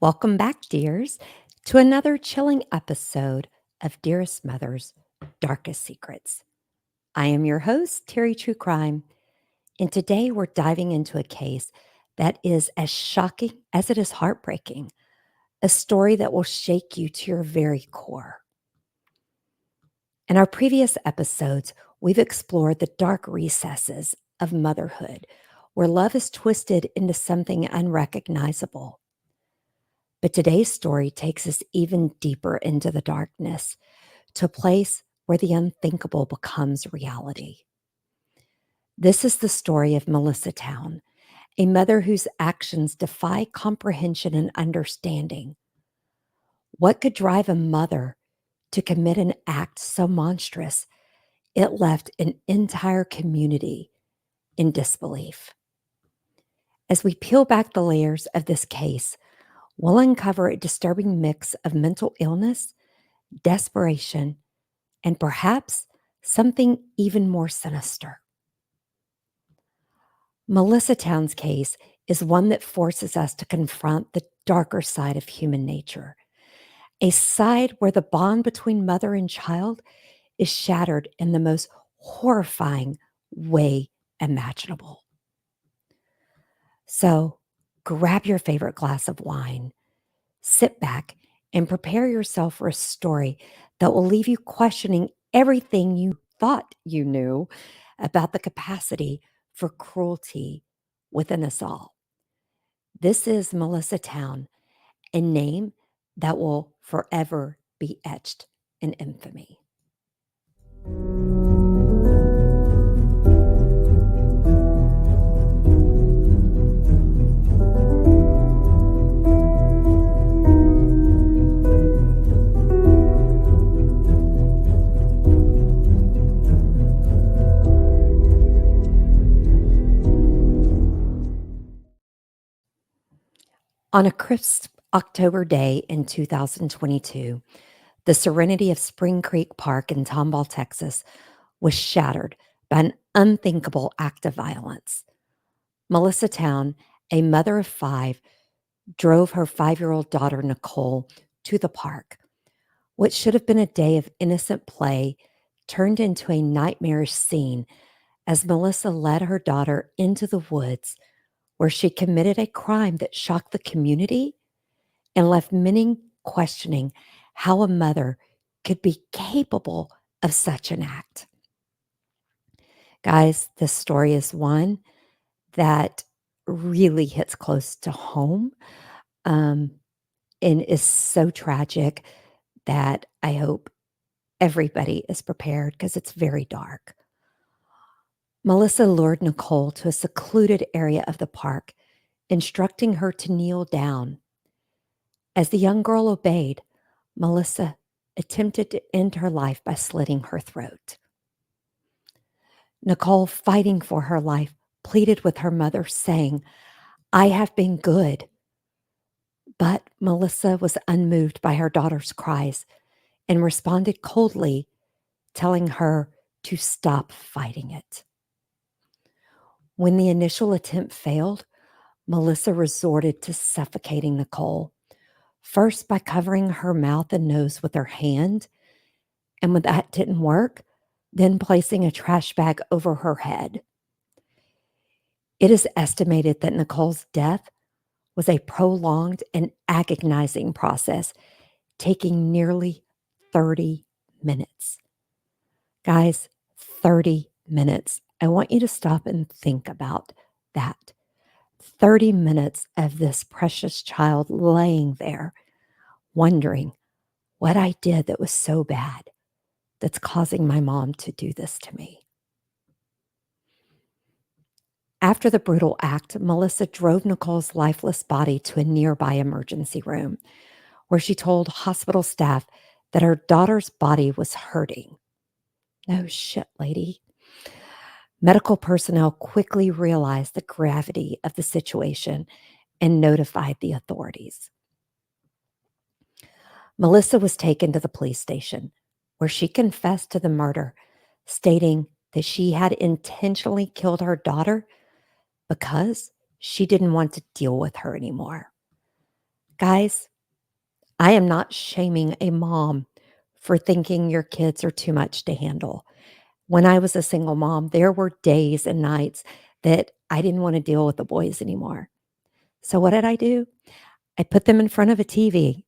Welcome back, dears, to another chilling episode of Dearest Mother's Darkest Secrets. I am your host, Teri True Crime, and today we're diving into a case that is as shocking as it is heartbreaking, a story that will shake you to your very core. In our previous episodes, we've explored the dark recesses of motherhood, where love is twisted into something unrecognizable. But today's story takes us even deeper into the darkness, to a place where the unthinkable becomes reality. This is the story of Melissa Towne, a mother whose actions defy comprehension and understanding. What could drive a mother to commit an act so monstrous it left an entire community in disbelief? As we peel back the layers of this case, we'll uncover a disturbing mix of mental illness, desperation, and perhaps something even more sinister. Melissa Towne's case is one that forces us to confront the darker side of human nature, a side where the bond between mother and child is shattered in the most horrifying way imaginable. So grab your favorite glass of wine, sit back, and prepare yourself for a story that will leave you questioning everything you thought you knew about the capacity for cruelty within us all. This is Melissa Towne, a name that will forever be etched in infamy. On a crisp October day in 2022, the serenity of Spring Creek Park in Tomball, Texas, was shattered by an unthinkable act of violence. Melissa Towne, a mother of five, drove her 5-year-old daughter, Nichole, to the park. What should have been a day of innocent play turned into a nightmarish scene as Melissa led her daughter into the woods, where she committed a crime that shocked the community and left many questioning how a mother could be capable of such an act. Guys, this story is one that really hits close to home, um, and is so tragic that I hope everybody is prepared because it's very dark. Melissa lured Nichole to a secluded area of the park, instructing her to kneel down. As the young girl obeyed, Melissa attempted to end her life by slitting her throat. Nichole, fighting for her life, pleaded with her mother, saying, "I have been good." But Melissa was unmoved by her daughter's cries and responded coldly, telling her to stop fighting it. When the initial attempt failed, Melissa resorted to suffocating Nichole, first by covering her mouth and nose with her hand, and when that didn't work, then placing a trash bag over her head. It is estimated that Nichole's death was a prolonged and agonizing process, taking nearly 30 minutes. Guys, 30 minutes. I want you to stop and think about that. 30 minutes of this precious child laying there, wondering what I did that was so bad that's causing my mom to do this to me. After the brutal act, Melissa drove Nichole's lifeless body to a nearby emergency room, where she told hospital staff that her daughter's body was hurting. No shit, lady. Medical personnel quickly realized the gravity of the situation and notified the authorities. Melissa was taken to the police station, where she confessed to the murder, stating that she had intentionally killed her daughter because she didn't want to deal with her anymore. Guys, I am not shaming a mom for thinking your kids are too much to handle. When I was a single mom, there were days and nights that I didn't want to deal with the boys anymore. So what did I do? I put them in front of a TV,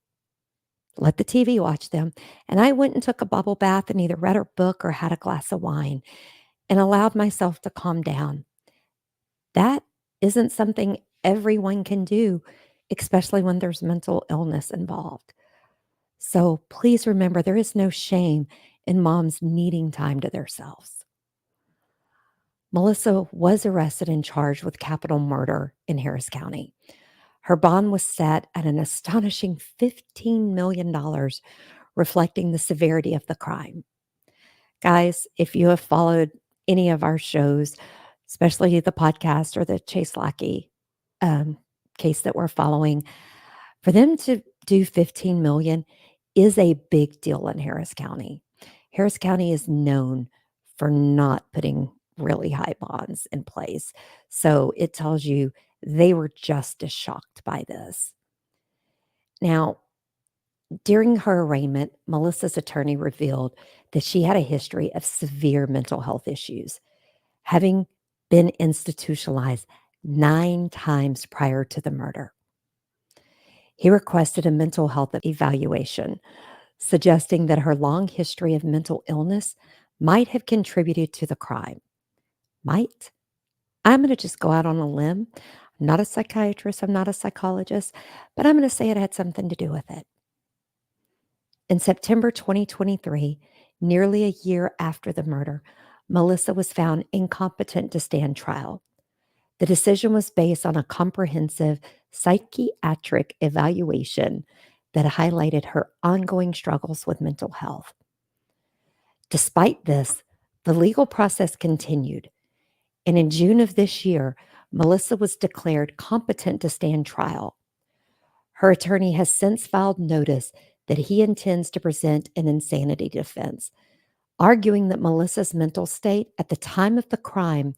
let the TV watch them, and I went and took a bubble bath and either read a book or had a glass of wine and allowed myself to calm down. That isn't something everyone can do, especially when there's mental illness involved. So please remember there is no shame in moms needing time to themselves. Melissa was arrested and charged with capital murder in Harris County. Her bond was set at an astonishing $15 million, reflecting the severity of the crime. Guys, if you have followed any of our shows, especially the podcast or the Chase Lackey um, case that we're following, for them to do 15 million is a big deal in Harris County. Harris County is known for not putting really high bonds in place. So it tells you they were just as shocked by this. Now, during her arraignment, Melissa's attorney revealed that she had a history of severe mental health issues, having been institutionalized 9 times prior to the murder. He requested a mental health evaluation, suggesting that her long history of mental illness might have contributed to the crime. Might? I'm going to just go out on a limb. I'm not a psychiatrist, I'm not a psychologist, but I'm going to say it had something to do with it. In September 2023, nearly a year after the murder, Melissa was found incompetent to stand trial. The decision was based on a comprehensive psychiatric evaluation that highlighted her ongoing struggles with mental health. Despite this, the legal process continued, and in June of this year, Melissa was declared competent to stand trial. Her attorney has since filed notice that he intends to present an insanity defense, arguing that Melissa's mental state at the time of the crime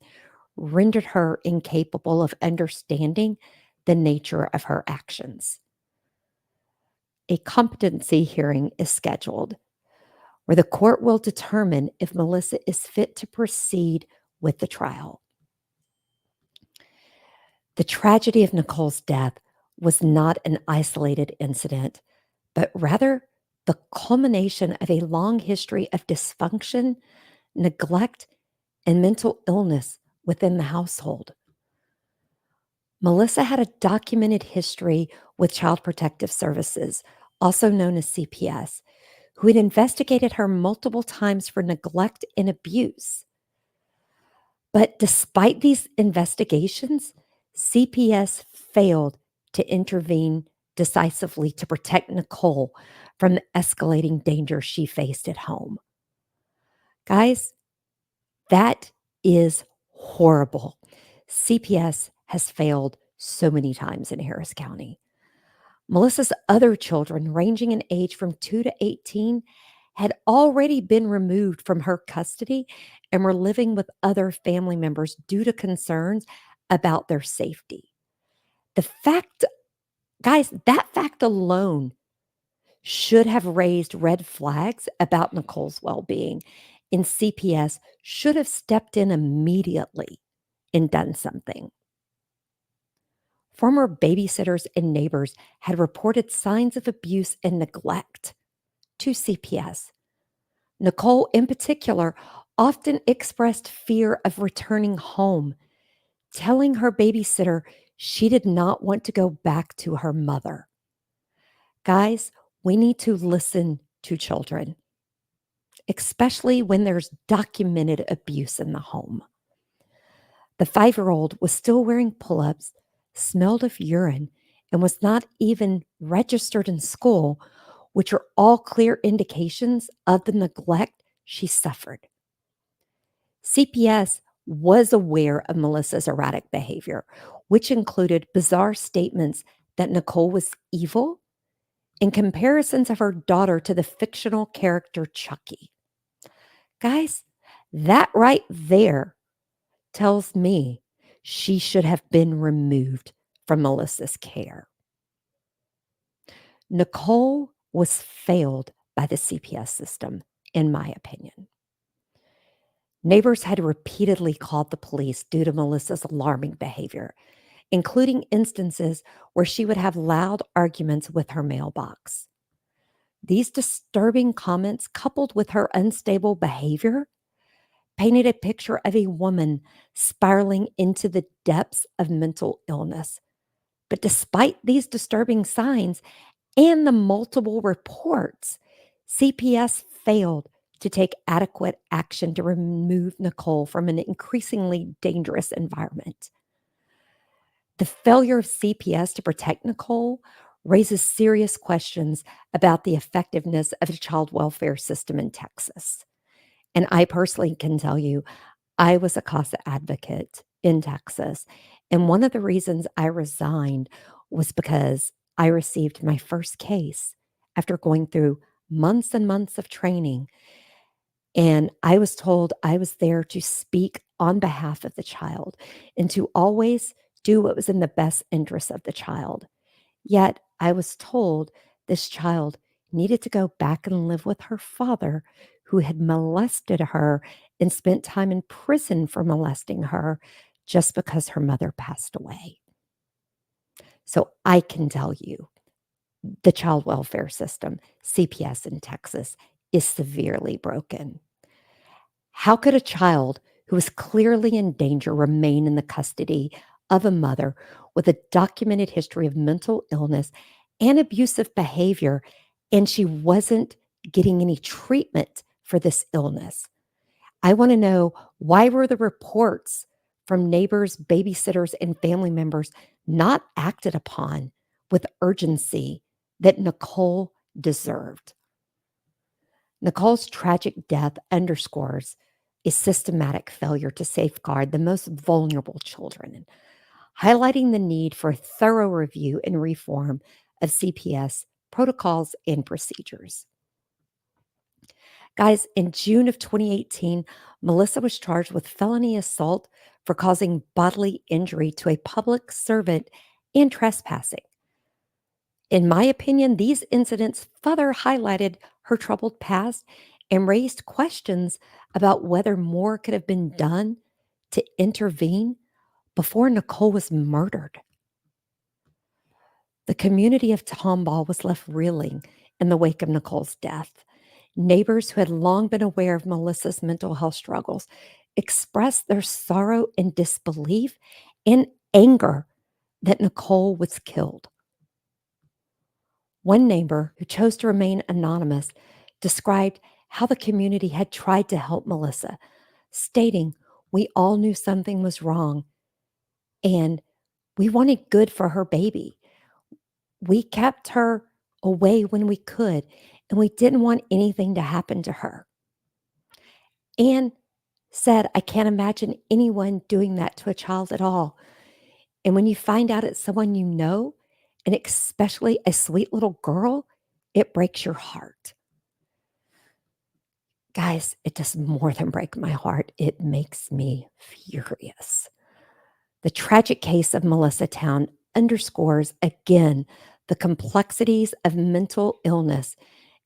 rendered her incapable of understanding the nature of her actions. A competency hearing is scheduled where the court will determine if Melissa is fit to proceed with the trial. The tragedy of Nichole's death was not an isolated incident, but rather the culmination of a long history of dysfunction, neglect, and mental illness within the household. Melissa had a documented history with Child Protective Services, also known as CPS, who had investigated her multiple times for neglect and abuse. But despite these investigations, CPS failed to intervene decisively to protect Nichole from the escalating danger she faced at home. Guys, that is horrible. CPS has failed so many times in Harris County. Melissa's other children, ranging in age from 2 to 18, had already been removed from her custody and were living with other family members due to concerns about their safety. The fact, guys, that fact alone should have raised red flags about Nichole's well being, and CPS should have stepped in immediately and done something. Former babysitters and neighbors had reported signs of abuse and neglect to CPS. Nichole, in particular, often expressed fear of returning home, telling her babysitter she did not want to go back to her mother. Guys, we need to listen to children, especially when there's documented abuse in the home. The 5-year-old was still wearing pull-ups, smelled of urine, and was not even registered in school, which are all clear indications of the neglect she suffered. CPS was aware of Melissa's erratic behavior, which included bizarre statements that Nichole was evil and comparisons of her daughter to the fictional character Chucky. Guys, that right there tells me she should have been removed from Melissa's care. Nichole was failed by the CPS system, in my opinion. Neighbors had repeatedly called the police due to Melissa's alarming behavior, including instances where she would have loud arguments with her mailbox. These disturbing comments, coupled with her unstable behavior, painted a picture of a woman spiraling into the depths of mental illness. But despite these disturbing signs and the multiple reports, CPS failed to take adequate action to remove Nichole from an increasingly dangerous environment. The failure of CPS to protect Nichole raises serious questions about the effectiveness of the child welfare system in Texas. And I personally can tell you, I was a CASA advocate in Texas. And one of the reasons I resigned was because I received my first case after going through months and months of training. And I was told I was there to speak on behalf of the child and to always do what was in the best interest of the child. Yet I was told this child needed to go back and live with her father, who had molested her and spent time in prison for molesting her just because her mother passed away. So I can tell you the child welfare system, CPS in Texas, is severely broken. How could a child who is clearly in danger remain in the custody of a mother with a documented history of mental illness and abusive behavior, and she wasn't getting any treatment for this illness? I want to know, why were the reports from neighbors, babysitters, and family members not acted upon with urgency that Nichole deserved? Nichole's tragic death underscores a systematic failure to safeguard the most vulnerable children, highlighting the need for a thorough review and reform of CPS protocols and procedures. Guys, in June of 2018, Melissa was charged with felony assault for causing bodily injury to a public servant and trespassing. In my opinion, these incidents further highlighted her troubled past and raised questions about whether more could have been done to intervene before Nichole was murdered. The community of Tomball was left reeling in the wake of Nichole's death. Neighbors who had long been aware of Melissa's mental health struggles expressed their sorrow and disbelief and anger that Nichole was killed. One neighbor, who chose to remain anonymous, described how the community had tried to help Melissa, stating, "We all knew something was wrong and we wanted good for her baby. We kept her away when we could, and we didn't want anything to happen to her." And said, "I can't imagine anyone doing that to a child at all. And when you find out it's someone you know, and especially a sweet little girl, it breaks your heart." Guys, it does more than break my heart. It makes me furious. The tragic case of Melissa Towne underscores again the complexities of mental illness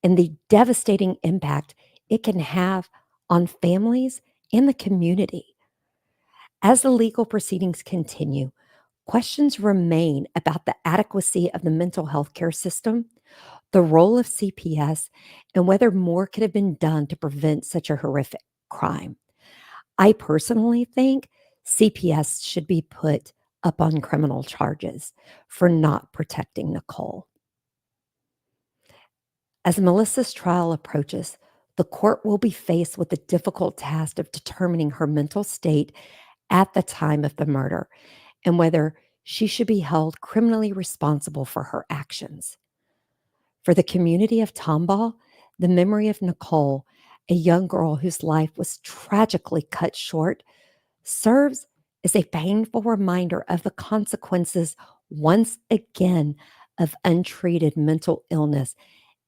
and the devastating impact it can have on families and the community. As the legal proceedings continue, questions remain about the adequacy of the mental health care system, the role of CPS, and whether more could have been done to prevent such a horrific crime. I personally think CPS should be put up on criminal charges for not protecting Nichole. As Melissa's trial approaches, the court will be faced with the difficult task of determining her mental state at the time of the murder and whether she should be held criminally responsible for her actions. For the community of Tomball, the memory of Nichole, a young girl whose life was tragically cut short, serves as a painful reminder of the consequences, once again, of untreated mental illness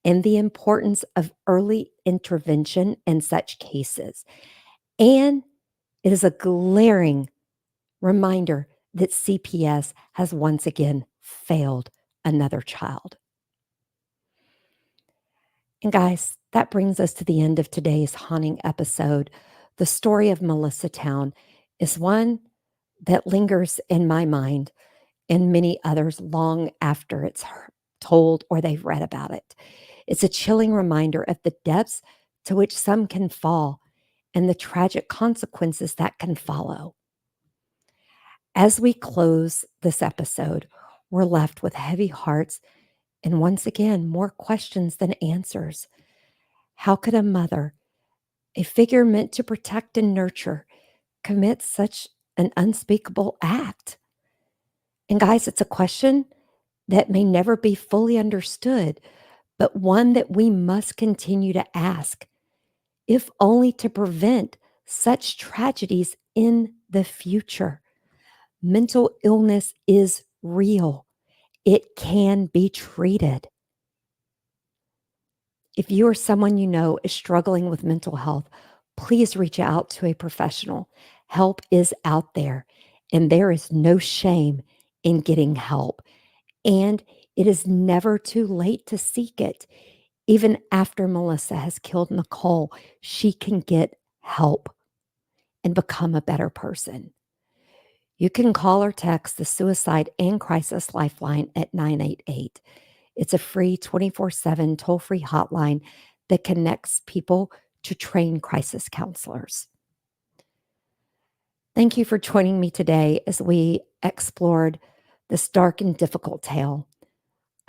and the importance of early intervention in such cases. And it is a glaring reminder that CPS has once again failed another child. And guys, that brings us to the end of today's haunting episode. The story of Melissa Towne is one that lingers in my mind and many others long after it's told or they've read about it. It's a chilling reminder of the depths to which some can fall and the tragic consequences that can follow. As we close this episode, we're left with heavy hearts and once again, more questions than answers. How could a mother, a figure meant to protect and nurture, commit such an unspeakable act? And guys, it's a question that may never be fully understood, but one that we must continue to ask, if only to prevent such tragedies in the future. Mental illness is real, it can be treated. If you or someone you know is struggling with mental health, please reach out to a professional. Help is out there, and there is no shame in getting help. And it is never too late to seek it. Even after Melissa has killed Nichole, she can get help and become a better person. You can call or text the Suicide and Crisis Lifeline at 988. It's a free 24/7 toll-free hotline that connects people to trained crisis counselors. Thank you for joining me today as we explored this dark and difficult tale.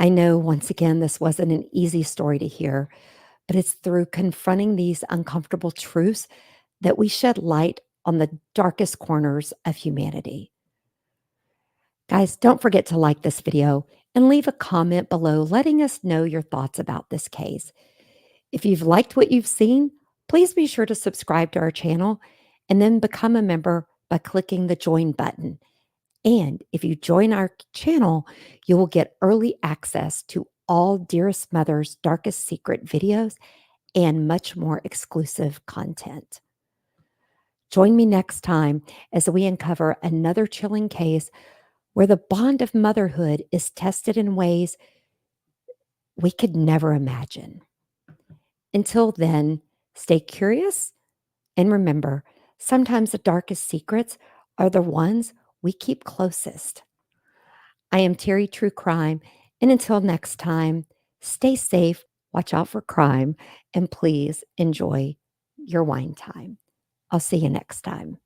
I know, once again, this wasn't an easy story to hear, but it's through confronting these uncomfortable truths that we shed light on the darkest corners of humanity. Guys, don't forget to like this video and leave a comment below letting us know your thoughts about this case. If you've liked what you've seen, please be sure to subscribe to our channel and then become a member by clicking the join button. And if you join our channel, you will get early access to all Dearest Mother's Darkest Secret videos and much more exclusive content. Join me next time as we uncover another chilling case where the bond of motherhood is tested in ways we could never imagine. Until then, stay curious and remember, sometimes the darkest secrets are the ones we keep closest. I am Teri True Crime, and until next time, stay safe, watch out for crime, and please enjoy your wine time. I'll see you next time.